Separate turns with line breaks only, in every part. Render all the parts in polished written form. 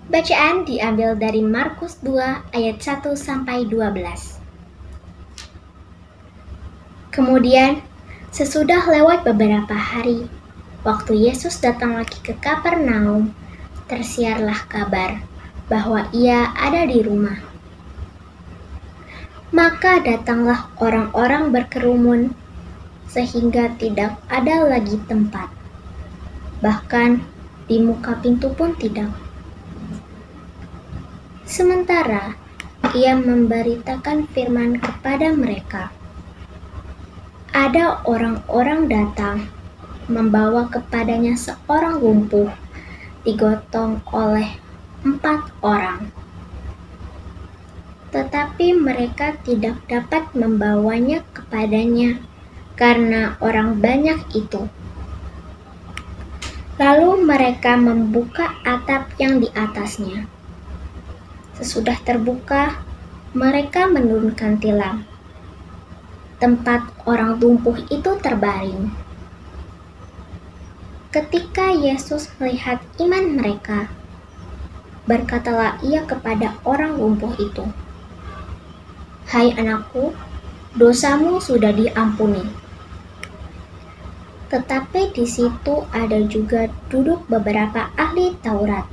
Bacaan diambil dari Markus 2 ayat 1-12. Kemudian, sesudah lewat beberapa hari, waktu Yesus datang lagi ke Kapernaum, tersiarlah kabar bahwa ia ada di rumah. Maka datanglah orang-orang berkerumun, sehingga tidak ada lagi tempat. Bahkan di muka pintu pun tidak. Sementara ia memberitakan firman kepada mereka, ada orang-orang datang membawa kepadanya seorang lumpuh digotong oleh 4 orang. Tetapi mereka tidak dapat membawanya kepadanya karena orang banyak itu. Lalu mereka membuka atap yang di atasnya. Sesudah terbuka, mereka menurunkan tilam. Tempat orang lumpuh itu terbaring. Ketika Yesus melihat iman mereka, berkatalah ia kepada orang lumpuh itu, "Hai anakku, dosamu sudah diampuni." Tetapi di situ ada juga duduk beberapa ahli Taurat.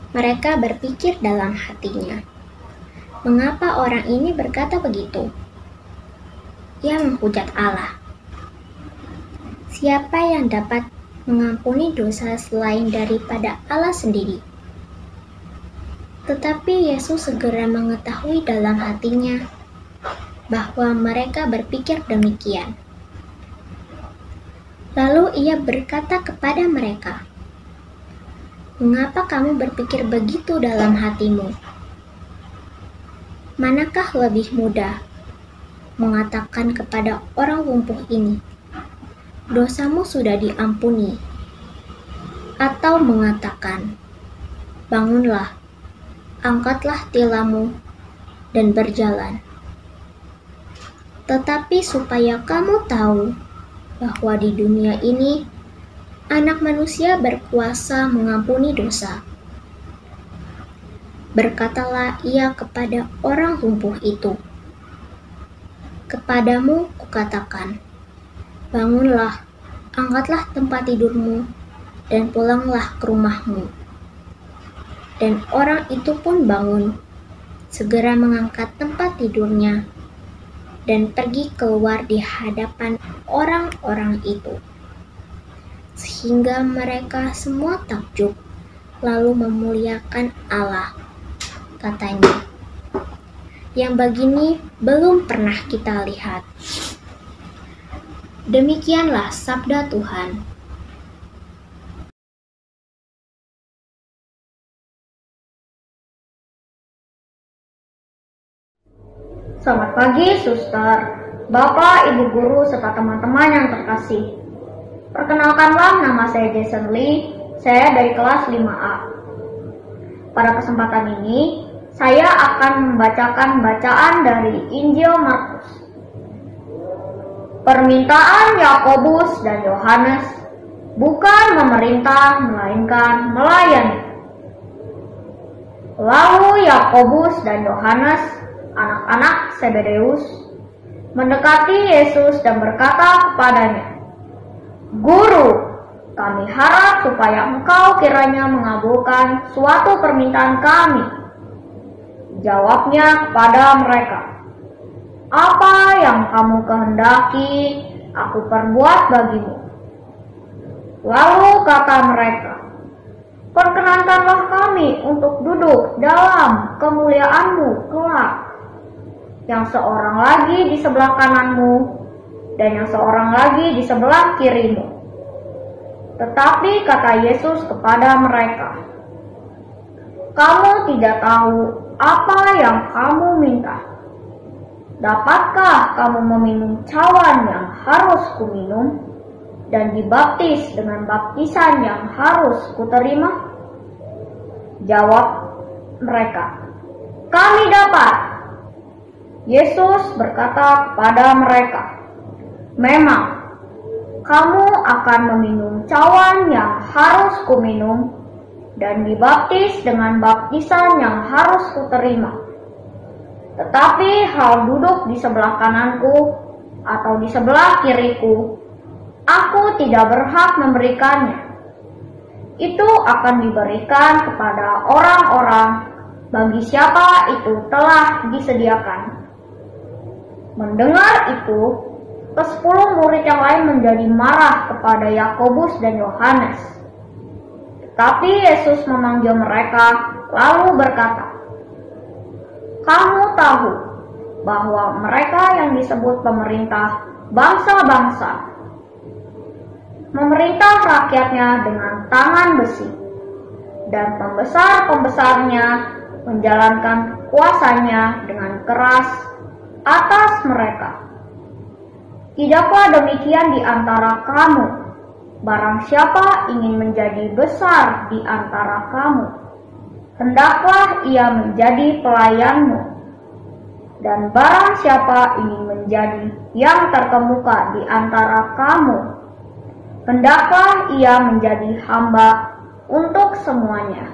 Mereka berpikir dalam hatinya, "Mengapa orang ini berkata begitu? Ia menghujat Allah. Siapa yang dapat mengampuni dosa selain daripada Allah sendiri?" Tetapi Yesus segera mengetahui dalam hatinya bahwa mereka berpikir demikian. Lalu ia berkata kepada mereka, "Mengapa kamu berpikir begitu dalam hatimu? Manakah lebih mudah, mengatakan kepada orang lumpuh ini, 'Dosamu sudah diampuni,' atau mengatakan, 'Bangunlah, angkatlah tilammu, dan berjalan'? Tetapi supaya kamu tahu bahwa di dunia ini Anak Manusia berkuasa mengampuni dosa." Berkatalah ia kepada orang lumpuh itu, "Kepadamu kukatakan, bangunlah, angkatlah tempat tidurmu, dan pulanglah ke rumahmu." Dan orang itu pun bangun, segera mengangkat tempat tidurnya, dan pergi keluar di hadapan orang-orang itu. Sehingga mereka semua takjub, lalu memuliakan Allah. Katanya, "Yang begini belum pernah kita lihat." Demikianlah sabda Tuhan.
Selamat pagi, suster, bapak, ibu guru, serta teman-teman yang terkasih. Perkenalkanlah, nama saya Jason Lee, saya dari kelas 5A. Pada kesempatan ini, saya akan membacakan bacaan dari Injil Markus. Permintaan Yakobus dan Yohanes, bukan memerintah, melainkan melayani. Lalu Yakobus dan Yohanes, anak-anak Zebedeus, mendekati Yesus dan berkata kepadanya, "Guru, kami harap supaya Engkau kiranya mengabulkan suatu permintaan kami." Jawabnya kepada mereka, "Apa yang kamu kehendaki, aku perbuat bagimu." Lalu kata mereka, "Perkenankanlah kami untuk duduk dalam kemuliaan-Mu kelak, yang seorang lagi di sebelah kananmu, dan yang seorang lagi di sebelah kirimu." Tetapi kata Yesus kepada mereka, "Kamu tidak tahu apa yang kamu minta. Dapatkah kamu meminum cawan yang harus kuminum, dan dibaptis dengan baptisan yang harus kuterima?" Jawab mereka, "Kami dapat." Yesus berkata kepada mereka, "Memang, kamu akan meminum cawan yang harus kuminum, dan dibaptis dengan baptisan yang harus kuterima. Tetapi hal duduk di sebelah kananku atau di sebelah kiriku, aku tidak berhak memberikannya. Itu akan diberikan kepada orang-orang bagi siapa itu telah disediakan. Mendengar itu, ke-10 murid yang lain menjadi marah kepada Yakobus dan Yohanes. Tetapi Yesus memanggil mereka lalu berkata, "Kamu tahu bahwa mereka yang disebut pemerintah bangsa-bangsa memerintah rakyatnya dengan tangan besi, dan pembesar-pembesarnya menjalankan kuasanya dengan keras atas mereka. Tidaklah demikian di antara kamu. Barang siapa ingin menjadi besar di antara kamu, hendaklah ia menjadi pelayanmu. Dan barang siapa ingin menjadi yang terkemuka di antara kamu, hendaklah ia menjadi hamba untuk semuanya.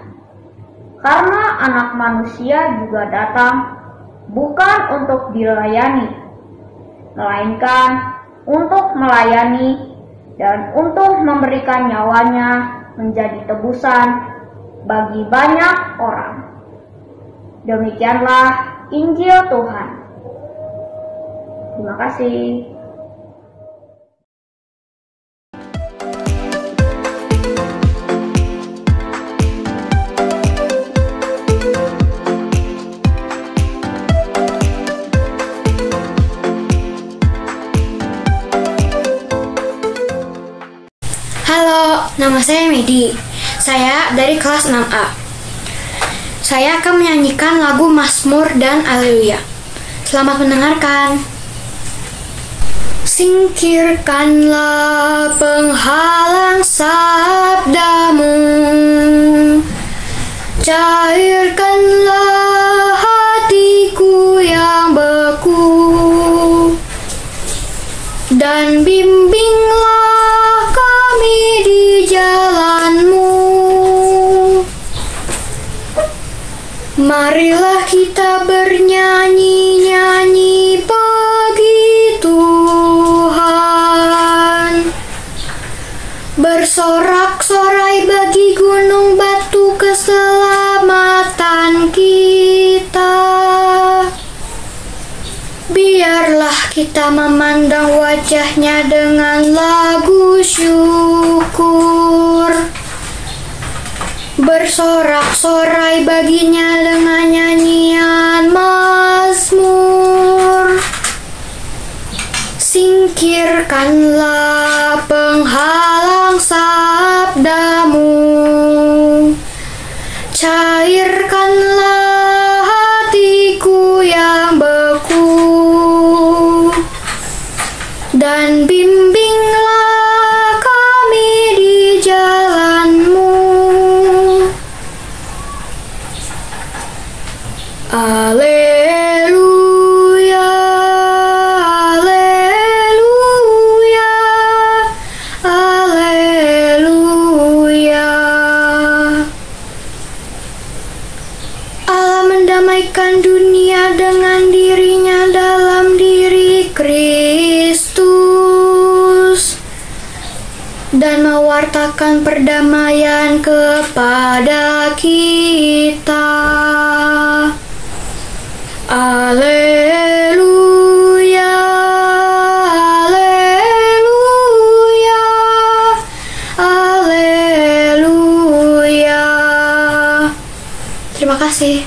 Karena Anak Manusia juga datang bukan untuk dilayani, melainkan untuk melayani dan untuk memberikan nyawanya menjadi tebusan bagi banyak orang." Demikianlah Injil Tuhan. Terima kasih.
Halo, nama saya Medi. Saya dari kelas 6A. Saya akan menyanyikan lagu Mazmur dan Haleluya. Selamat mendengarkan. Singkirkanlah penghalang sabdamu, cairkanlah hatiku yang beku, dan bimbinglah kami di jalan-Mu. Marilah kita bernyanyi-nyanyi bagi Tuhan, bersorak-sorai bagi gunung batu keselamatan kita. Biarlah kita memandang wajah-Nya dengan lagu syukur, bersorak-sorai baginya dengan nyanyian mazmur. Singkirkanlah penghalang sabdamu, cairkanlah hatiku yang beku, dan bimbinglah kami di jalan-Mu. Haleluya, haleluya, haleluya. Allah mendamaikan dunia dengan diri-Nya dalam diri Kristus, dan mewartakan perdamaian kepada kita. Haleluya, haleluya, haleluya. Terima kasih.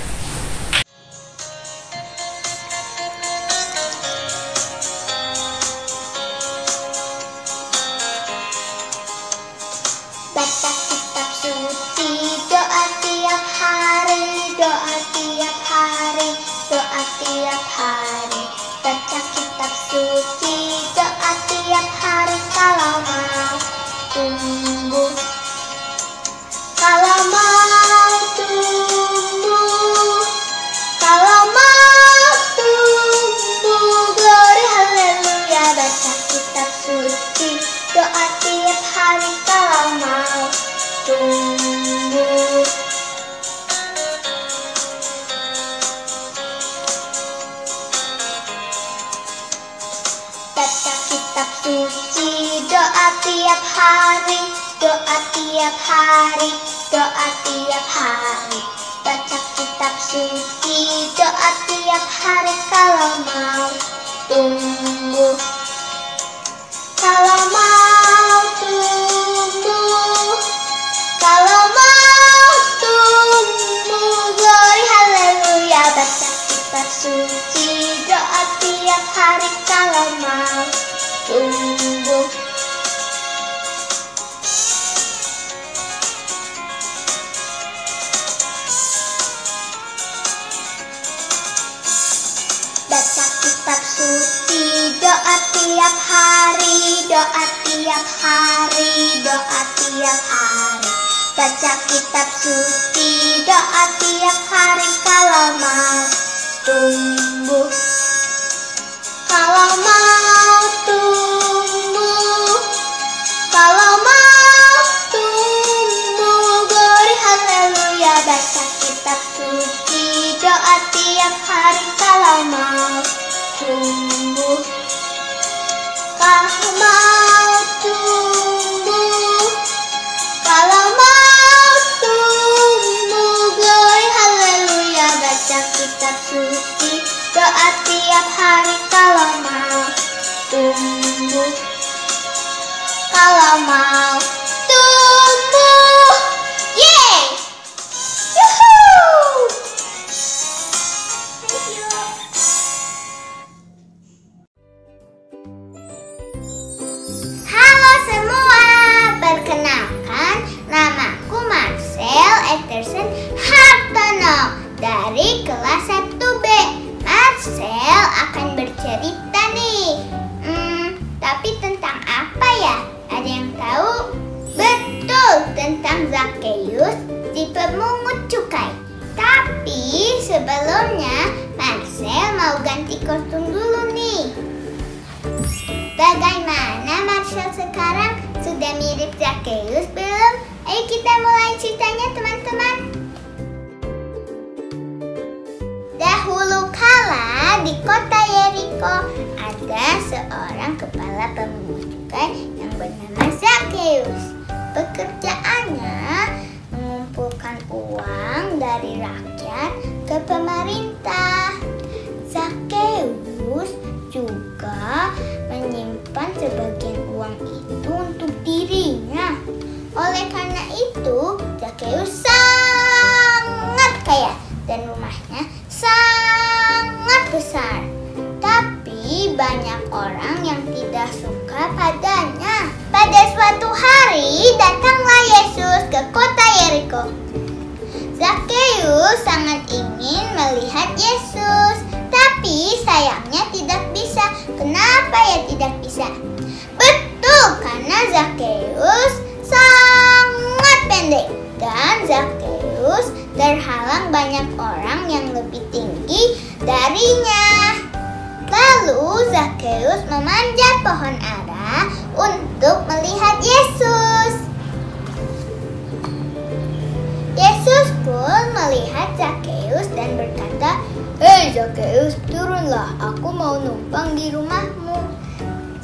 Baca kitab suci, doa tiap hari, doa tiap hari, doa tiap hari. Baca kitab suci, doa tiap hari. Kalau mau tumbuh, kalau mau tumbuh, hari, doa tiap hari, doa tiap hari. Baca kitab suci, doa tiap hari kalau mau tumbuh. Kalau mau tumbuh, kalau mau tumbuh, glory haleluya. Baca kitab suci, doa tiap hari kalau mau tumbuh. Baca kitab suci, doa tiap hari, doa tiap hari, doa tiap hari. Baca kitab suci, doa tiap hari kalau mau tumbuh. Kalau mau tumbuh, kalau mau tumbuh, glory haleluya. Baca kitab suci, doa tiap hari kalau mau tumbuh. Kalau mau tumbuh, kalau mau tumbuh, glory haleluya. Baca kitab suci, doa tiap hari kalau mau tumbuh. Kalau mau tumbuh, yeay! Yuhuu! Halo semua, perkenalkan namaku Marcel Ederson Hartono dari kelas 1B. Marcel akan bercerita nih. Tapi tentang apa ya? Ada yang tahu? Betul, tentang Zakheus, si pemungut cukai. Tapi sebelumnya Marcel mau ganti kostum dulu nih. Bagaimana Marcel sekarang? Sudah mirip Zakheus belum? Ayo kita mulai ceritanya teman-teman. Dahulu kala di kota Yeriko ada seorang kepala pemungut cukai yang bernama Zakheus. Pekerjaannya mengumpulkan uang dari rakyat ke pemerintah. Zakheus juga menyimpan sebagian uang itu untuk dirinya. Oleh karena itu, Zakheus sangat kaya dan rumahnya sangat besar. Tapi banyak orang yang tidak suka padanya. Pada suatu hari datanglah Yesus ke kota Yeriko. Zakheus sangat ingin melihat Yesus, tapi sayangnya tidak bisa. Kenapa ya tidak bisa? Betul, karena Zakheus sangat pendek dan Zakheus terhalang banyak orang yang lebih tinggi darinya. Lalu Zakheus memanjat pohon ara untuk melihat Yesus. Yesus pun melihat Zakheus dan berkata, "Hei Zakheus, turunlah, aku mau numpang di rumahmu."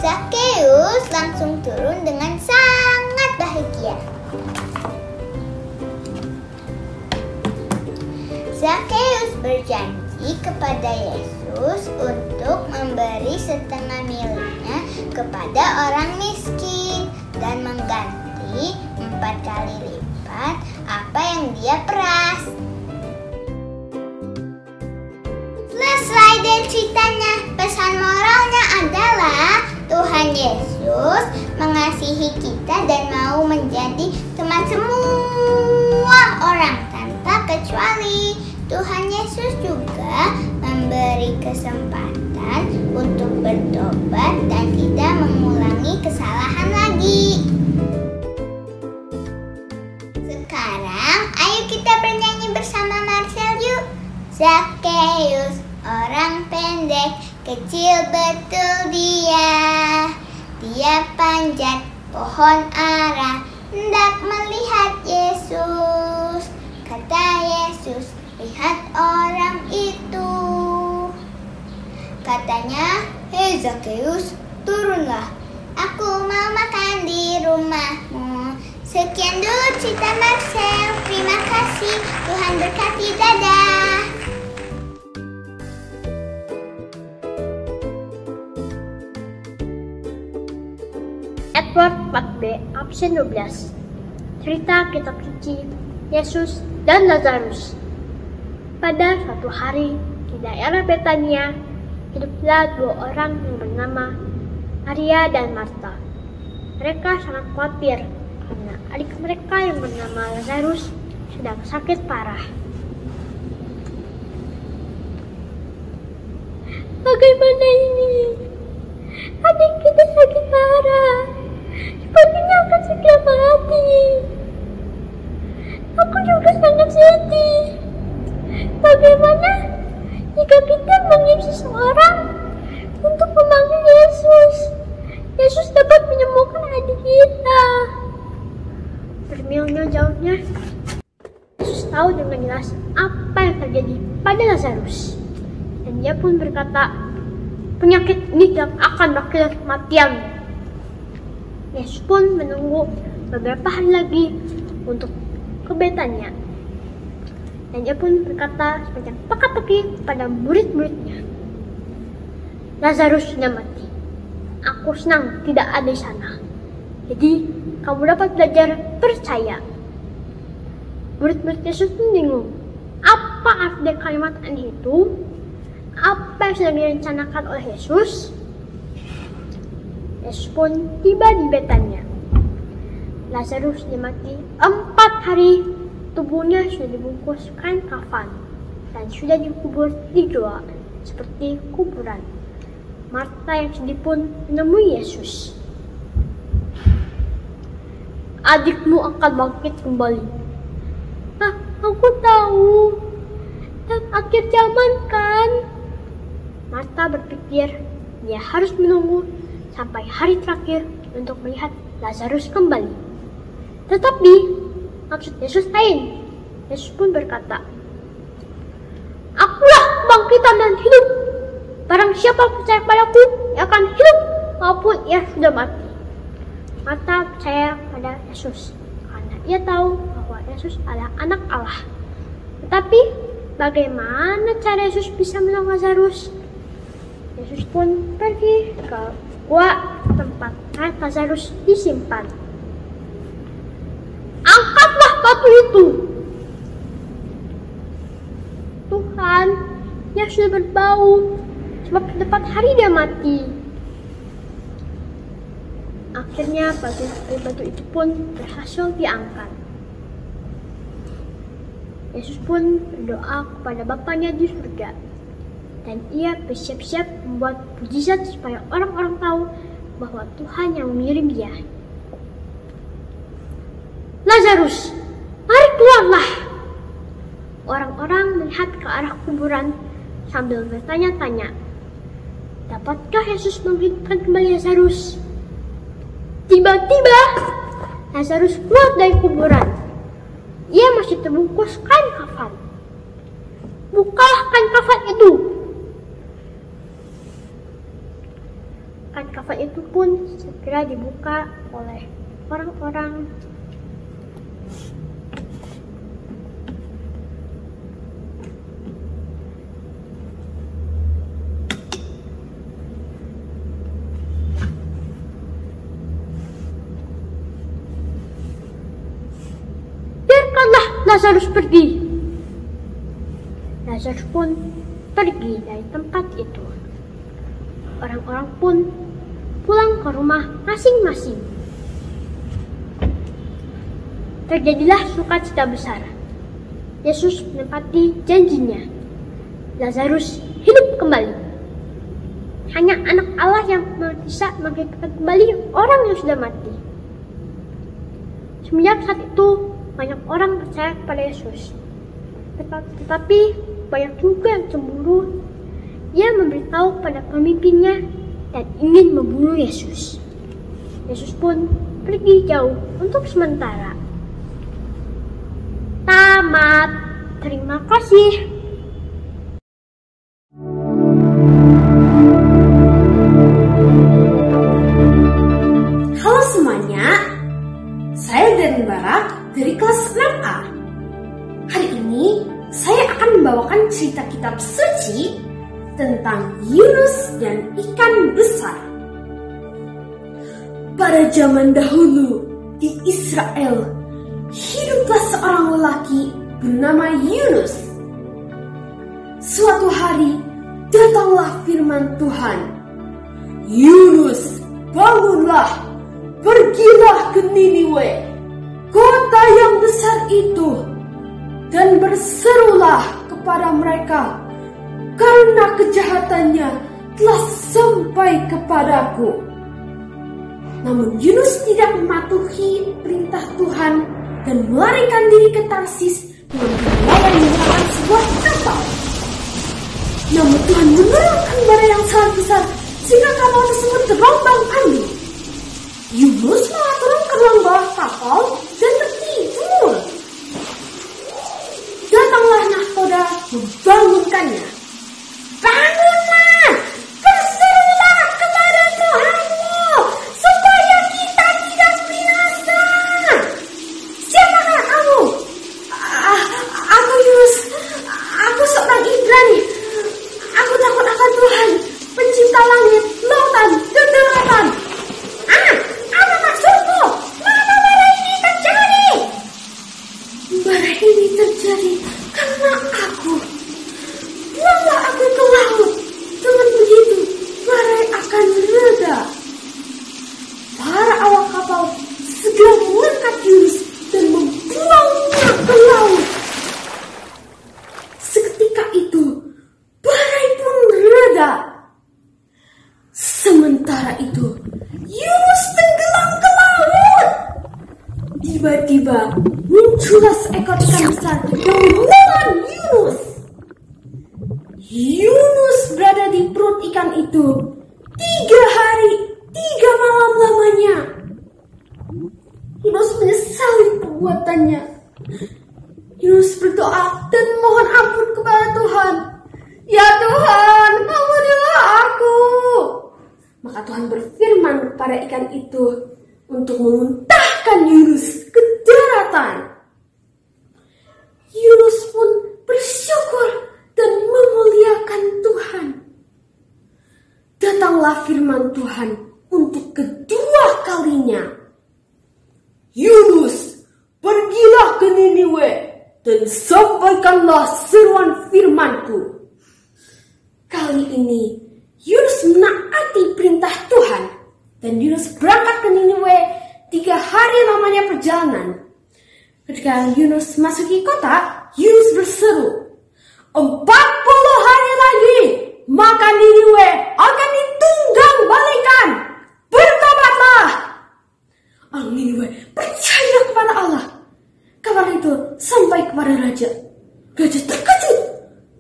Zakheus langsung turun dengan sangat bahagia. Zakheus berjanji kepada Yesus untuk memberi setengah miliknya kepada orang miskin dan mengganti 4 kali lipat apa yang dia peras. Selesai deh ceritanya. Pesan moralnya adalah Tuhan Yesus mengasihi kita dan mau menjadi teman semua orang tanpa kecuali. Tuhan Yesus juga memberi kesempatan untuk bertobat dan tidak mengulangi kesalahan lagi. Sekarang ayo kita bernyanyi bersama Marcel yuk. Zakheus, orang pendek, kecil betul dia. Dia panjat pohon ara, hendak melihat Yesus. Kata Yesus, lihat orang itu. Katanya, "Hei Zakheus, turunlah.
Aku mau makan di rumahmu. Sekian dulu cerita Marcel. Terima kasih. Tuhan berkati. Dadah.
Edward 4B, absen 12. Cerita kitab suci Yesus dan Lazarus. Pada suatu hari di daerah Betania, hiduplah dua orang yang bernama Maria dan Marta. Mereka sangat khawatir karena adik mereka yang bernama Lazarus sedang sakit parah. Bagaimana ini? Adik kita sakit parah. Sepertinya akan segera mati. Aku juga sangat sedih. Bagaimana jika kita mengirim seseorang untuk memanggil Yesus? Yesus dapat menyembuhkan adik kita. Bermil-mil jauhnya, Yesus tahu dengan jelas apa yang terjadi pada Lazarus. Dan dia pun berkata, penyakit ini tidak akan berakhir kematian. Yesus pun menunggu beberapa hari lagi untuk ke Betania. Dan dia pun berkata semacam teka-teki pada murid-muridnya, Lazarus sudah mati. Aku senang tidak ada di sana. Jadi kamu dapat belajar percaya. Murid-murid Yesus pun bingung. Apa arti kalimat aneh itu? Apa yang sedang direncanakan oleh Yesus? Yesus pun tiba di Betania. Lazarus sudah mati 4 hari. Tubuhnya sudah dibungkus kain kafan dan sudah dikubur di goa seperti kuburan. Marta yang sedih pun menemui Yesus. Adikmu akan bangkit kembali. Aku tahu. Dan akhir zaman kan? Marta berpikir dia harus menunggu sampai hari terakhir untuk melihat Lazarus kembali. Tetapi maksud Yesus lain. Yesus pun berkata, Akulah kebangkitan dan hidup. Barang siapa percaya padaku, ia akan hidup walaupun ia sudah mati. Marta percaya pada Yesus karena ia tahu bahwa Yesus adalah anak Allah. Tetapi bagaimana cara Yesus bisa menolong Lazarus? Yesus pun pergi ke gua tempat mayat Lazarus disimpan. Angkatlah batu itu. Tuhan, dia sudah berbau sebab tepat hari dia mati. Akhirnya batu itu pun berhasil diangkat. Yesus pun berdoa kepada Bapanya di surga. Dan ia bersiap-siap membuat mukjizat supaya orang-orang tahu bahwa Tuhan yang mengirim dia. Lazarus, mari keluarlah. Orang-orang melihat ke arah kuburan sambil bertanya-tanya, dapatkah Yesus menghidupkan kembali Lazarus? Tiba-tiba, Lazarus keluar dari kuburan. Ia masih terbungkus kain kafan. Bukalah kain kafan itu. Kain kafan itu pun segera dibuka oleh orang-orang. Biarkanlah Lazarus pergi. Lazarus pun pergi dari tempat itu. Orang-orang pun pulang ke rumah masing-masing. Terjadilah sukacita besar. Yesus menepati janjinya. Lazarus hidup kembali. Hanya anak Allah yang bisa menghidupkan kembali orang yang sudah mati. Semenjak saat itu, banyak orang percaya kepada Yesus. Tetapi banyak juga yang cemburu. Ia memberitahu pada pemimpinnya dan ingin membunuh Yesus. Yesus pun pergi jauh untuk sementara. Tamat. Terima kasih.
ini saya akan membawakan cerita kitab suci tentang Yunus dan ikan besar. Pada zaman dahulu di Israel, hiduplah seorang lelaki bernama Yunus. Suatu hari datanglah firman Tuhan, "Yunus, bangunlah, pergilah ke Niniwe, kota yang besar itu, dan berserulah kepada mereka, karena kejahatannya telah sampai kepadaku." Namun Yunus tidak mematuhi perintah Tuhan dan melarikan diri ke Tarsis dengan berlayar menggunakan sebuah kapal. Namun Tuhan menurunkan badai yang sangat besar sehingga kapal tersebut terombang-ambing. Yunus malah turun ke ruang bawah kapal dan tertidur. Datanglah nahkoda membangunkannya. "Bangunlah, berserulah kepada Tuhanmu supaya kita tidak binasa." "Siapakah kamu?" Aku Yunus. Aku seorang Ibrani. Aku takut akan Tuhan, pencipta langit, lautan, dan daratan. Apa maksudmu? Mengapa badai ini terjadi? Badai ini terjadi karena aku. Buanglah aku ke laut. Dengan begitu, badai akan reda. Para awak kapal segera mengangkat Yunus dan membuangnya ke laut. Seketika itu, badai pun reda. Sementara itu, Yunus tenggelam ke laut. Tiba-tiba muncullah seekor ikan besar yang menelan Yunus. Yunus berada di perut ikan itu 3 hari 3 malam lamanya. Yunus menyesali perbuatannya. Yunus berdoa dan mohon ampun kepada Tuhan. "Ya Tuhan, ampunilah aku." Maka Tuhan berfirman kepada ikan itu untuk memuntahkan Yunus ke daratan. Yunus pun bersyukur dan memuliakan Tuhan. Datanglah firman Tuhan untuk kedua kalinya. "Yunus, pergilah ke Niniwe dan sampaikanlah seruan firman-Ku." Kali ini Yunus menaati perintah Tuhan dan Yunus berangkat ke Niniwe 3 hari lamanya perjalanan. Ketika Yunus masuki kota, Yunus berseru, 40 hari lagi, maka Niniwe akan ditunggang balikan. Bertobatlah. Orang Niniwe percaya kepada Allah. Kabar itu sampai kepada raja. Raja terkejut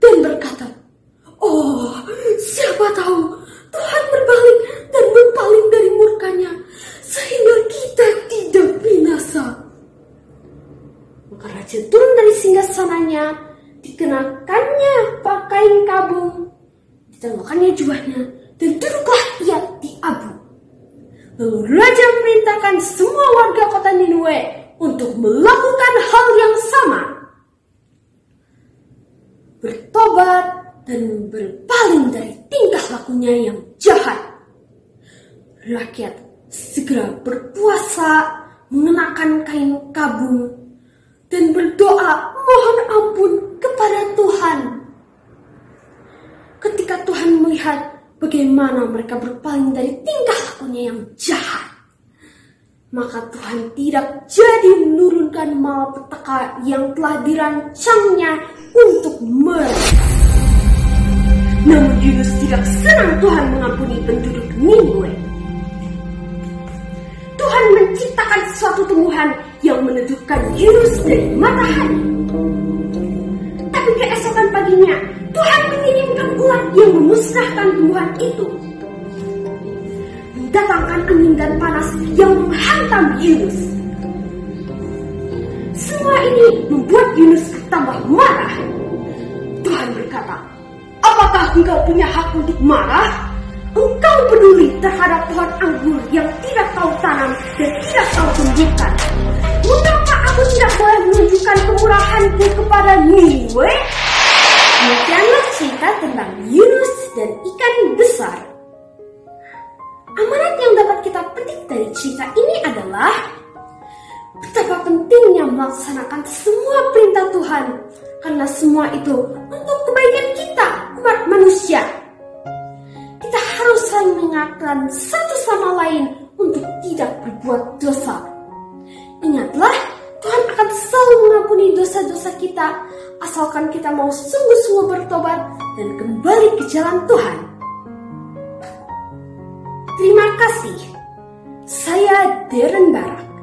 dan berkata, "Oh, siapa tahu Tuhan berbalik dan berpaling dari murkanya, sehingga kita tidak binasa." Maka raja turun dari singgasananya, dikenakannya pakaian kabung, ditengokkannya jubahnya, dan duduklah ia di abu. Lalu raja memerintahkan semua warga kota Niniwe untuk melakukan hal yang sama, bertobat dan berpaling dari tingkah lakunya yang jahat. Rakyat segera berpuasa, mengenakan kain kabung, dan berdoa mohon ampun kepada Tuhan. Ketika Tuhan melihat bagaimana mereka berpaling dari tingkah lakunya yang jahat, maka Tuhan tidak jadi menurunkan malapetaka yang telah dirancangnya untuk mereka. Namun Yunus tidak senang Tuhan mengampuni penduduk Niniwe. Tuhan menciptakan suatu tumbuhan yang menundukkan Yunus dari matahari. Tapi keesokan paginya, Tuhan mengirimkan ulat yang memusnahkan tumbuhan itu. Mendatangkan angin dan panas yang menghantam Yunus. Semua ini membuat Yunus bertambah marah. Tuhan berkata, "Apakah engkau punya hak untuk marah? Engkau terlalu peduli terhadap pohon anggur yang tidak tahu tanam dan tidak tahu tumbukan? Mengapa aku tidak boleh menunjukkan kemurahanku kepada Niniwe? Demikianlah cerita tentang Yunus dan ikan besar. Amanat yang dapat kita petik dari cerita ini adalah betapa pentingnya melaksanakan semua perintah Tuhan, karena semua itu untuk kebaikan kita, umat manusia. Kita harus saling mengingatkan satu sama lain untuk tidak berbuat dosa. Ingatlah, Tuhan akan selalu mengampuni dosa-dosa kita, asalkan kita mau sungguh-sungguh bertobat dan kembali ke jalan Tuhan. Terima kasih. Saya Darren Barak.